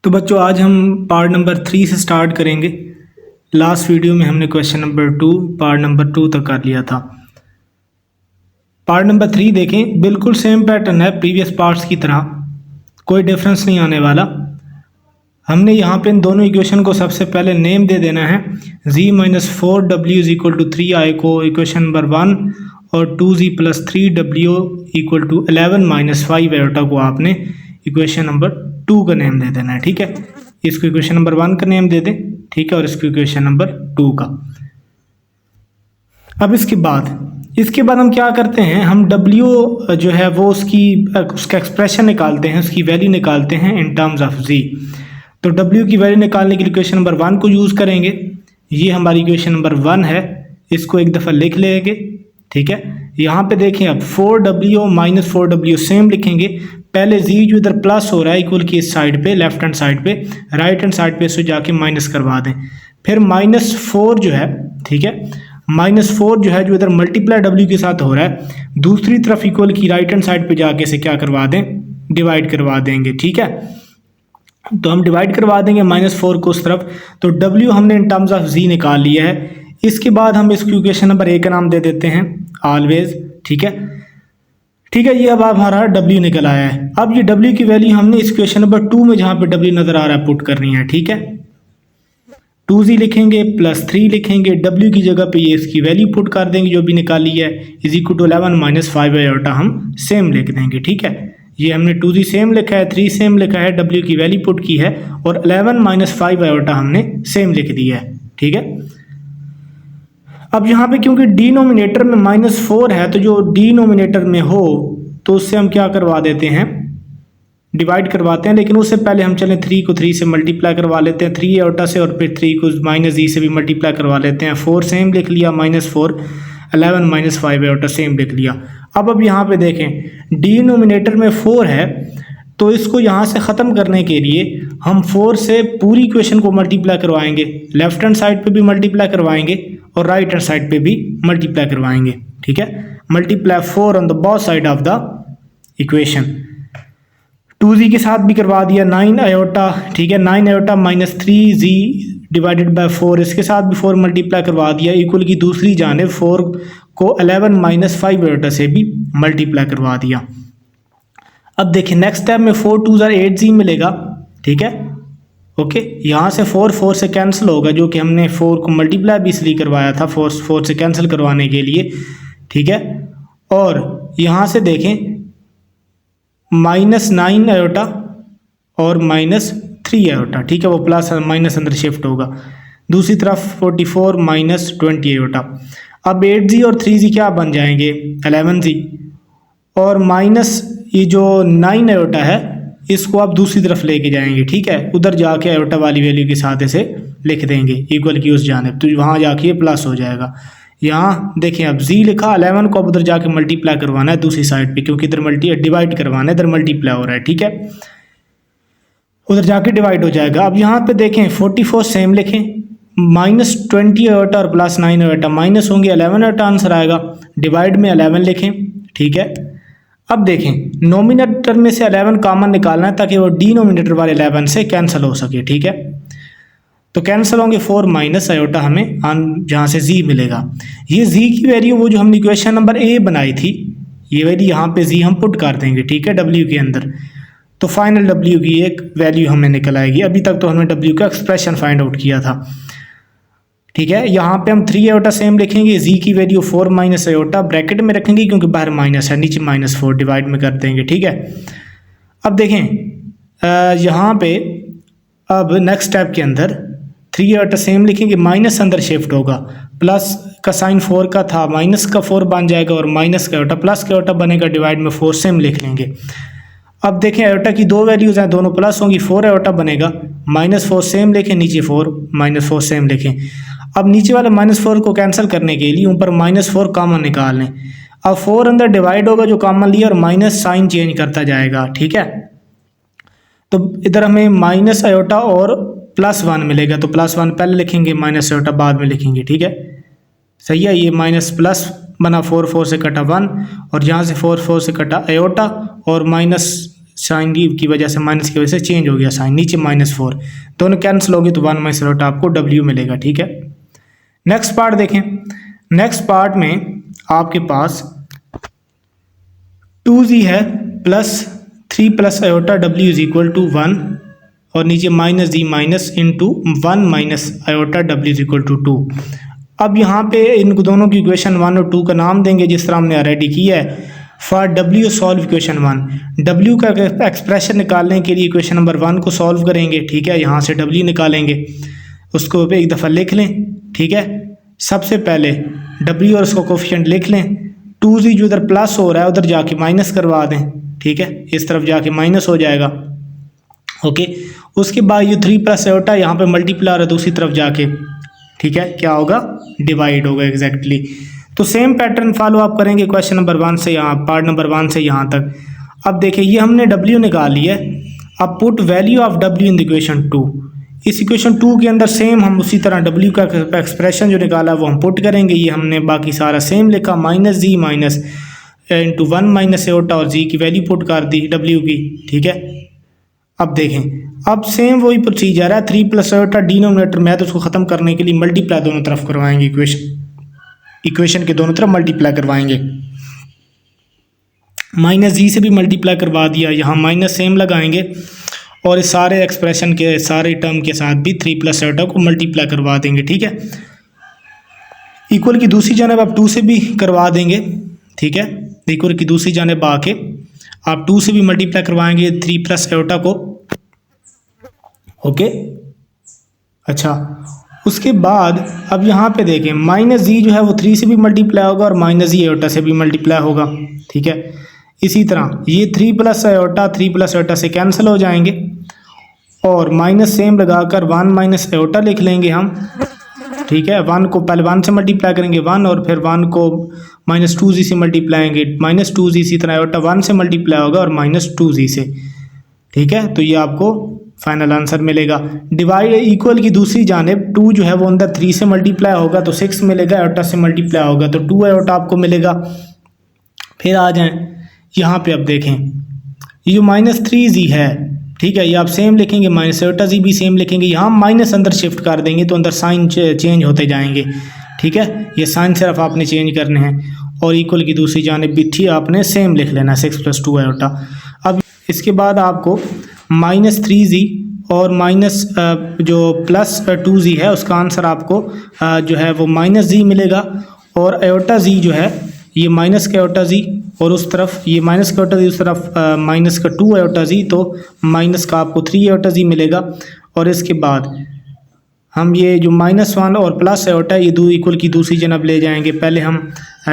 तो बच्चों आज हम पार्ट नंबर 3 से स्टार्ट करेंगे। लास्ट वीडियो में हमने क्वेश्चन नंबर 2 पार्ट नंबर 2 तक कर लिया था। पार्ट नंबर 3 देखें, बिल्कुल सेम पैटर्न है प्रीवियस पार्ट्स की तरह, कोई डिफरेंस नहीं आने वाला। हमने यहाँ पे इन दोनों इक्वेशन को सबसे पहले नेम दे देना है। z-4w is equal to 3i को इक्वेशन नंबर 1 और 2z plus 3w equal to 11 minus 5 iota को आपने इक्वेशन नंबर 2 का नेम दे देना है। ठीक है, इसको इक्वेशन नंबर 1 का नेम दे दें। ठीक है, और इसको इक्वेशन नंबर 2 का। अब इसके बाद हम क्या करते हैं, हम w जो है वो उसका एक्सप्रेशन निकालते हैं, उसकी वैल्यू निकालते हैं इन टर्म्स ऑफ z। तो w की वैल्यू निकालने के लिए इक्वेशन नंबर 1 को यूज़ करेंगे। ये हमारी इक्वेशन नंबर 1 है, इसको एक दफ़ा लिख लेंगे। ठीक है, यहाँ पे देखें अब 4w माइनस 4w सेम लिखेंगे। पहले z जो इधर प्लस हो रहा है इक्वल की इस साइड पे, लेफ्ट हैंड साइड पे, राइट हैंड साइड पे इसको जाके माइनस करवा दें। फिर -4 जो है, ठीक है, -4 जो है जो इधर मल्टीप्लाई w के साथ हो रहा है, दूसरी तरफ इक्वल की राइट हैंड साइड पे जाके इसे क्या करवा दें, डिवाइड करवा देंगे। ठीक है, तो हम डिवाइड करवा देंगे -4 को उस तरफ। तो w हमने इन टर्म्स ऑफ z निकाल लिया है। इसके बाद हम इसको इक्वेशन नंबर 1 का नाम दे देते हैं ऑलवेज। ठीक है, ये अब हमारा w निकल आया है। अब ये w की वैल्यू हमने इस इक्वेशन नंबर 2 में जहाँ पे w नज़र आ रहा है पुट करनी है। ठीक है, 2z लिखेंगे प्लस 3 लिखेंगे, w की जगह पे ये इसकी वैल्यू पुट कर देंगे जो भी निकाली है, is equal to 11 minus 5 iota हम सेम लिख देंगे। ठीक है, ये हमने 2z सेम लिखा है, 3 सेम लिखा है, w की वैल्यू पुट की है और 11 माइनस 5 आयोटा हमने सेम लिख दिया है। ठीक है, अब यहाँ पे क्योंकि डिनोमिनेटर में -4 है, तो जो डिनोमिनेटर में हो तो उससे हम क्या करवा देते हैं, डिवाइड करवाते हैं। लेकिन उससे पहले हम चलें 3 को 3 से मल्टीप्लाई करवा लेते हैं, 3 आयोटा से, और फिर 3 को -z से भी मल्टीप्लाई करवा लेते हैं। 4 सेम लिख लिया, -4, 11 माइनस 5 आयोटा सेम लिख लिया। अब यहाँ पे देखें डिनोमिनेटर में 4 है, तो इसको यहाँ से ख़त्म करने के लिए हम 4 से पूरी इक्वेशन को मल्टीप्लाई करवाएंगे, लेफ्ट हैंड साइड पे भी मल्टीप्लाई करवाएंगे और राइट हैंड साइड पे भी मल्टीप्लाई करवाएंगे। ठीक है, multiply 4 on the both side of the equation. 2z के साथ भी करवा दिया 9 आयोटा। ठीक है, 9 iota minus 3z divided by 4, इसके साथ भी 4 मल्टीप्लाई करवा दिया। इक्वल की दूसरी जाने 4 को 11 माइनस 5 आयोटा से भी मल्टीप्लाई करवा दिया। अब देखिए नेक्स्ट स्टेप में 4 2 8z मिलेगा। ठीक है, ओके, यहाँ से 4 से कैंसिल होगा, जो कि हमने 4 को मल्टीप्लाई भी इसलिए करवाया था 4 से कैंसिल करवाने के लिए। ठीक है, और यहाँ से देखें -9 आयोटा और -3 आयोटा। ठीक है, वो प्लस माइनस अंदर शिफ्ट होगा। दूसरी तरफ 44 माइनस 20 आयोटा। अब 8z और 3z क्या बन जाएंगे, 11z, और माइनस ये जो 9 आयोटा है इसको आप दूसरी तरफ लेके जाएंगे। ठीक है, उधर जाके आयोटा वाली वैल्यू के साथ इसे लिख देंगे इक्वल की उस जानिब, तो वहाँ जाके ये प्लस हो जाएगा। यहाँ देखें अब z लिखा, 11 को अब उधर जाके मल्टीप्लाई करवाना है दूसरी साइड पे, क्योंकि इधर डिवाइड करवाना है, इधर मल्टीप्लाई हो रहा है। ठीक है, उधर जाके डिवाइड हो जाएगा। अब यहाँ पे देखें 44 सेम लिखें, -20 आयोटा और +9 आयोटा माइनस होंगे, 11 आयोटा आंसर आएगा। डिवाइड में 11 लिखें। ठीक है, अब देखें नोमिनेटर में से 11 कॉमन निकालना है ताकि वो डिनोमिनेटर वाले 11 से कैंसिल हो सके। ठीक है, तो कैंसिल होंगे 4 माइनस आयोटा हमें जहाँ से z मिलेगा। ये z की वैल्यू वो जो हमने इक्वेशन नंबर a बनाई थी, ये वैल्यू यहाँ पे z हम पुट कर देंगे। ठीक है, w के अंदर, तो फाइनल w की एक वैल्यू हमें निकल आएगी। अभी तक तो हमने w का एक्सप्रेशन फाइंड आउट किया था। ठीक है, यहाँ पे हम 3 आयोटा सेम लिखेंगे, z की वैल्यू 4 माइनस आयोटा ब्रैकेट में रखेंगे क्योंकि बाहर माइनस है, नीचे -4 डिवाइड में कर देंगे। ठीक है, अब देखें यहाँ पे अब नेक्स्ट स्टेप के अंदर 3 आयोटा सेम लिखेंगे, माइनस अंदर शिफ्ट होगा, प्लस का साइन 4 का था, माइनस का 4 बन जाएगा और माइनस का आयोटा प्लस का आयोटा बनेगा, डिवाइड में 4 सेम लिख लेंगे। अब देखें आयोटा की दो वैल्यूज़ हैं, दोनों प्लस होंगी, 4 आयोटा बनेगा, -4 सेम लिखें, नीचे 4 -4 सेम लिखें। अब नीचे वाले -4 को कैंसिल करने के लिए ऊपर -4 कॉमन निकाल लें। अब 4 अंदर डिवाइड होगा जो कॉमन लिया और माइनस साइन चेंज करता जाएगा। ठीक है, तो इधर हमें माइनस आयोटा और +1 मिलेगा, तो +1 पहले लिखेंगे, माइनस आयोटा बाद में लिखेंगे। ठीक है, सही है, ये माइनस प्लस बना, 4 से कटा 1, और यहाँ से 4 से कटा आयोटा और माइनस साइन की वजह से, माइनस की वजह से चेंज हो गया साइन, नीचे -4, दोनों कैंसिल होगी तो 1 माइनस आयोटा आपको W मिलेगा। ठीक है, नेक्स्ट पार्ट देखें। नेक्स्ट पार्ट में आपके पास 2z है plus 3 plus iota W is equal to 1 और नीचे -z minus into 1 minus iota W is equal to 2। अब यहाँ पे इन दोनों की इक्वेशन 1 और 2 का नाम देंगे जिस तरह हमने ऑलरेडी किया है। For W solve equation 1, W का एक्सप्रेशन निकालने के लिए इक्वेशन नंबर 1 को सॉल्व करेंगे। ठीक है, यहाँ से W निकालेंगे, उसको एक दफ़ा लिख लें। ठीक है, सबसे पहले W और उसका कोफिशिएंट लिख लें। 2z जो उधर प्लस हो रहा है उधर जाके माइनस करवा दें। ठीक है, इस तरफ जाके माइनस हो जाएगा। ओके, उसके बाद ये 3 प्लस आयोटा यहाँ पे मल्टीप्लाई हो रहा है दूसरी तरफ जाके। ठीक है, क्या होगा, डिवाइड होगा एग्जैक्टली। तो सेम पैटर्न फॉलो आप करेंगे क्वेश्चन नंबर 1 से यहाँ, पार्ट नंबर 1 से यहाँ तक। अब देखिए ये हमने W निकाल लिया है। अब put value of W in the equation 2। इस इक्वेशन 2 के अंदर सेम हम उसी तरह W का एक्सप्रेशन जो निकाला वो हम पुट करेंगे। ये हमने बाकी सारा सेम लिखा, -z minus into 1 minus iota और z की वैल्यू पुट कर दी W की। ठीक है, अब देखें, अब सेम वही प्रोसीजर है। 3 प्लस आयोटा डिनोमिनेटर में है तो उसको ख़त्म करने के लिए मल्टीप्लाई दोनों तरफ करवाएंगे, इक्वेशन के दोनों तरफ मल्टीप्लाई करवाएंगे। -z से भी मल्टीप्लाई करवा दिया, यहाँ माइनस सेम लगाएंगे और इस सारे एक्सप्रेशन के सारे टर्म के साथ भी 3 प्लस आयोटा को मल्टीप्लाई करवा देंगे। ठीक है, इक्वल की दूसरी जानब आप 2 से भी करवा देंगे। ठीक है, इक्वल की दूसरी जानब आके आप 2 से भी मल्टीप्लाई करवाएंगे 3 प्लस आयोटा को। ओके, अच्छा, उसके बाद अब यहाँ पे देखें -z जो है वो 3 से भी मल्टीप्लाई होगा और -z आयोटा से भी मल्टीप्लाई होगा। ठीक है, इसी तरह ये 3 प्लस आयोटा से कैंसिल हो जाएंगे और माइनस सेम लगाकर 1 माइनस आयोटा लिख लेंगे हम। ठीक है, 1 को पहले 1 से मल्टीप्लाई करेंगे 1 और फिर 1 को -2z से मल्टीप्लाई -2z, इसी तरह आयोटा 1 से मल्टीप्लाई होगा और -2z से। ठीक है, तो ये आपको फाइनल आंसर मिलेगा। डिवाइड इक्वल की दूसरी जानिब 2 जो है वो अंदर 3 से मल्टीप्लाई होगा तो 6 मिलेगा, आयोटा से मल्टीप्लाई होगा तो 2 आयोटा आपको मिलेगा। फिर आ जाएं यहाँ पे, अब देखें ये जो -3z है, ठीक है, ये आप सेम लिखेंगे, माइनस आयोटा z भी सेम लिखेंगे। यहाँ माइनस अंदर शिफ्ट कर देंगे तो अंदर साइन चेंज होते जाएंगे। ठीक है, ये साइन सिर्फ आपने चेंज करने हैं और इक्वल की दूसरी जानिब भी ठीक आपने सेम लिख लेना, 6 + 2 आयोटा। अब इसके बाद आपको -3z और माइनस जो +2z है उसका आंसर आपको जो है वो -z मिलेगा और आयोटा z जो है ये माइनस का आयोटा z और उस तरफ ये माइनस का आयोटा z, उस तरफ माइनस का 2 आयोटा z, तो माइनस का आपको 3 आयोटा z मिलेगा। और इसके बाद हम ये जो -1 और प्लस आयोटा ये दो इक्वल की दूसरी जानब ले जाएंगे। पहले हम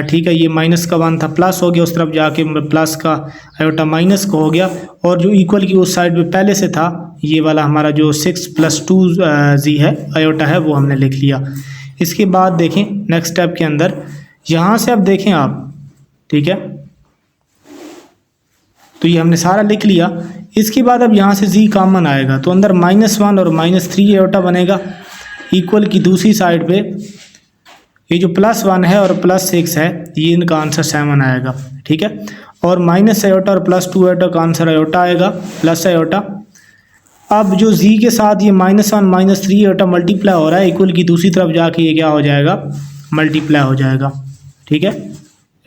ठीक है, ये माइनस का 1 था प्लस हो गया, उस तरफ जाके प्लस का आयोटा माइनस का हो गया और जो इक्वल की उस साइड में पहले से था ये वाला हमारा जो 6 + 2z है आयोटा है वो हमने लिख लिया। इसके बाद देखें नेक्स्ट स्टेप के अंदर यहाँ से अब देखें आप, ठीक है, तो ये हमने सारा लिख लिया। इसके बाद अब यहाँ से z कॉमन आएगा तो अंदर -1 और -3 आयोटा बनेगा। इक्वल की दूसरी साइड पे ये जो +1 है और +6 है ये इनका आंसर 7 आएगा। ठीक है, और माइनस आयोटा और +2 आयोटा का आंसर आयोटा आएगा, प्लस आयोटा। अब जो z के साथ ये -1 -3 आयोटा मल्टीप्लाई हो रहा है, इक्वल की दूसरी तरफ जाके ये क्या हो जाएगा, मल्टीप्लाई हो जाएगा। ठीक है,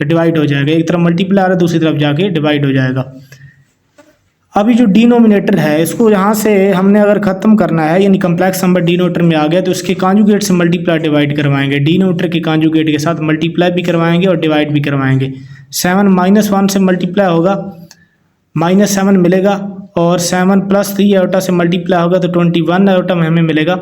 डिवाइड हो जाएगा, एक तरफ मल्टीप्लाई आ रहा है दूसरी तरफ जाके डिवाइड हो जाएगा। अभी जो डिनोमिनेटर है इसको यहाँ से हमने अगर ख़त्म करना है, यानी कम्प्लेक्स नंबर डिनोमिनेटर में आ गया तो इसके कांजुगेट से मल्टीप्लाई डिवाइड करवाएंगे, डिनोमिनेटर के कांजुगेट के साथ मल्टीप्लाई भी करवाएंगे और डिवाइड भी करवाएंगे। 7 -1 से मल्टीप्लाई होगा, -7 मिलेगा और 7 + 3 आयोटा से मल्टीप्लाई होगा तो 21 आयोटा में हमें मिलेगा।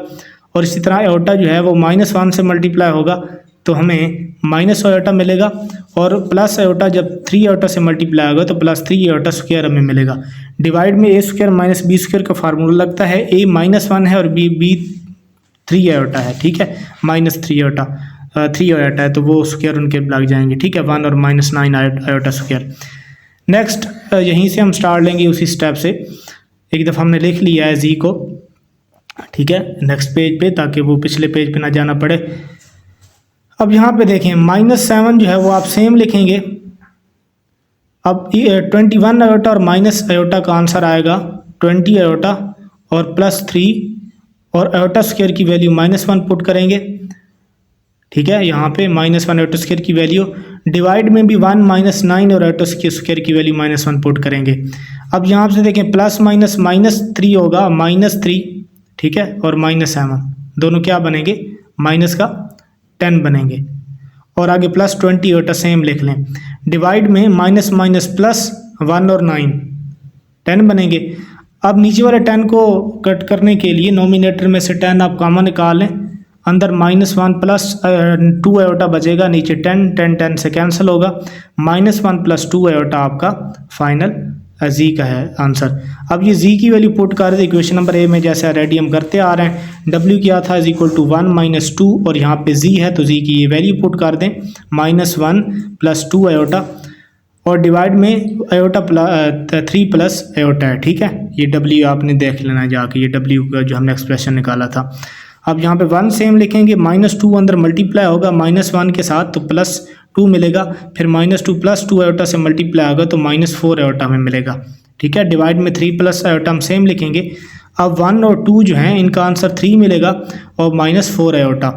और इसी तरह आयोटा जो है वो -1 से मल्टीप्लाई होगा तो हमें -1 आयोटा मिलेगा और प्लस आयोटा जब 3 आयोटा से मल्टीप्लाई होगा तो +3 आयोटा स्क्वायर हमें मिलेगा। डिवाइड में a² - b² का फार्मूला लगता है, a -1 है और b 3 आयोटा है। ठीक है, -3 आयोटा 3 आयोटा है तो वो स्क्वायर उनके लग जाएंगे। ठीक है, 1 और -9 आयोटा स्क्वायर। नेक्स्ट यहीं से हम स्टार्ट लेंगे उसी स्टेप से, एक दफ़ा हमने लिख लिया है जी को। ठीक है, नेक्स्ट पेज पे, ताकि वो पिछले पेज पे ना जाना पड़े। अब यहाँ पे देखें -7 जो है वो आप सेम लिखेंगे, अब 21 आयोटा और माइनस आयोटा का आंसर आएगा 20 आयोटा और +3 और आयोटा स्क्वायर की वैल्यू -1 पुट करेंगे। ठीक है, यहाँ पे -1 आयोटा स्क्वायर की वैल्यू, डिवाइड में भी 1 -9 और आयोटा स्क्वायर की वैल्यू -1 पुट करेंगे। अब यहाँ से देखें प्लस माइनस -3 होगा -3, ठीक है, और -7 दोनों क्या बनेंगे, माइनस का 10 बनेंगे। और आगे +20 आयोटा सेम लिख लें। डिवाइड में माइनस माइनस +1 और 9 10 बनेंगे। अब नीचे वाले 10 को कट करने के लिए नोमिनेटर में से 10 आप कॉमन निकाल लें, अंदर -1 + 2 आयोटा बचेगा, नीचे 10 से कैंसिल होगा, -1 + 2 आयोटा आपका फाइनल जी का है आंसर। अब ये जी की वैल्यू पुट कर दे इक्वेशन नंबर ए में, जैसे ऑलरेडी हम करते आ रहे हैं। डब्ल्यू क्या था, = 1 - 2 और यहाँ पे जी है तो जी की ये वैल्यू पुट कर दें, -1 + 2 आयोटा और डिवाइड में आयोटा 3 + आयोटा है। ठीक है, ये डब्ल्यू आपने देख लेना जाके, ये डब्ल्यू का जो हमने एक्सप्रेशन निकाला था। अब यहाँ पे 1 सेम लिखेंगे, -2 अंदर मल्टीप्लाई होगा -1 के साथ तो +2 मिलेगा, फिर -2 + 2 आयोटा से मल्टीप्लाई होगा तो -4 आयोटा में मिलेगा। ठीक है, डिवाइड में 3 + आयोटा हम सेम लिखेंगे। अब 1 और 2 जो हैं इनका आंसर 3 मिलेगा और -4 आयोटा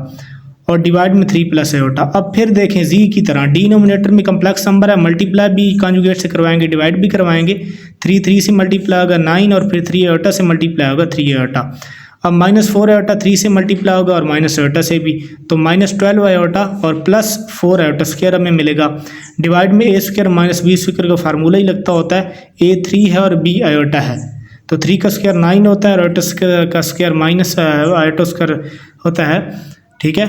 और डिवाइड में 3 + आयोटा। अब फिर देखें जी की तरह, डिनोमिनेटर में कम्प्लेक्स नंबर है, मल्टीप्लाई भी कॉन्जुगेट से करवाएंगे, डिवाइड भी करवाएंगे। 3 से मल्टीप्लाई होगा 9 और फिर 3 आयोटा से मल्टीप्लाई होगा 3 आयोटा। अब -4 आयोटा 3 से मल्टीप्लाई होगा और माइनस आयोटा से भी, तो -12 आयोटा और +4 आयोटा स्क्वायर हमें मिलेगा। डिवाइड में a² - b² का फार्मूला ही लगता होता है, a 3 है और b आयोटा है, तो 3 का स्क्वायर 9 होता है और आयोटा का स्क्वायर माइनस आयोटा स्क्वायर होता है। ठीक है,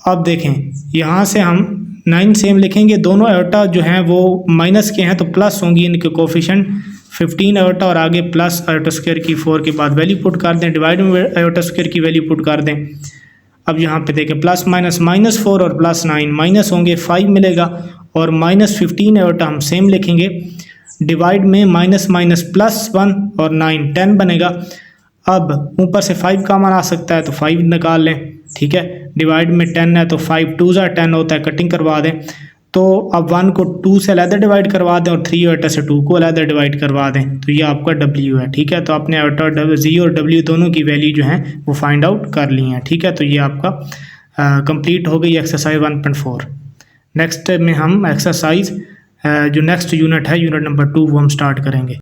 अब देखें यहाँ से हम 9 सेम लिखेंगे, दोनों आयोटा जो हैं वो माइनस के हैं तो प्लस होंगी इनके कोफिशिएंट, 15 आयोटा और आगे प्लस आयोटा स्क्वायर की 4 के बाद वैल्यू पुट कर दें, डिवाइड में आयोटा स्क्वायर की वैल्यू पुट कर दें। अब यहाँ पे देखें +- -4 और +9 माइनस होंगे, 5 मिलेगा और -15 आयोटा हम सेम लिखेंगे, डिवाइड में -+1 और 9 10 बनेगा। अब ऊपर से 5 कॉमन आ सकता है तो 5 निकाल लें। ठीक है, डिवाइड में 10 है तो 5 × 2 = 10 होता है, कटिंग करवा दें। तो अब 1 को 2 से अलग डिवाइड करवा दें और 3 आयोटा से 2 को अलग डिवाइड करवा दें, तो ये आपका W है। ठीक है, तो आपने आयोटा जी और W दोनों की वैल्यू जो है वो फाइंड आउट कर ली हैं। ठीक है, तो ये आपका कंप्लीट हो गई एक्सरसाइज 1.4। नेक्स्ट में हम एक्सरसाइज जो नेक्स्ट यूनिट है, यूनिट नंबर 2, वो हम स्टार्ट करेंगे।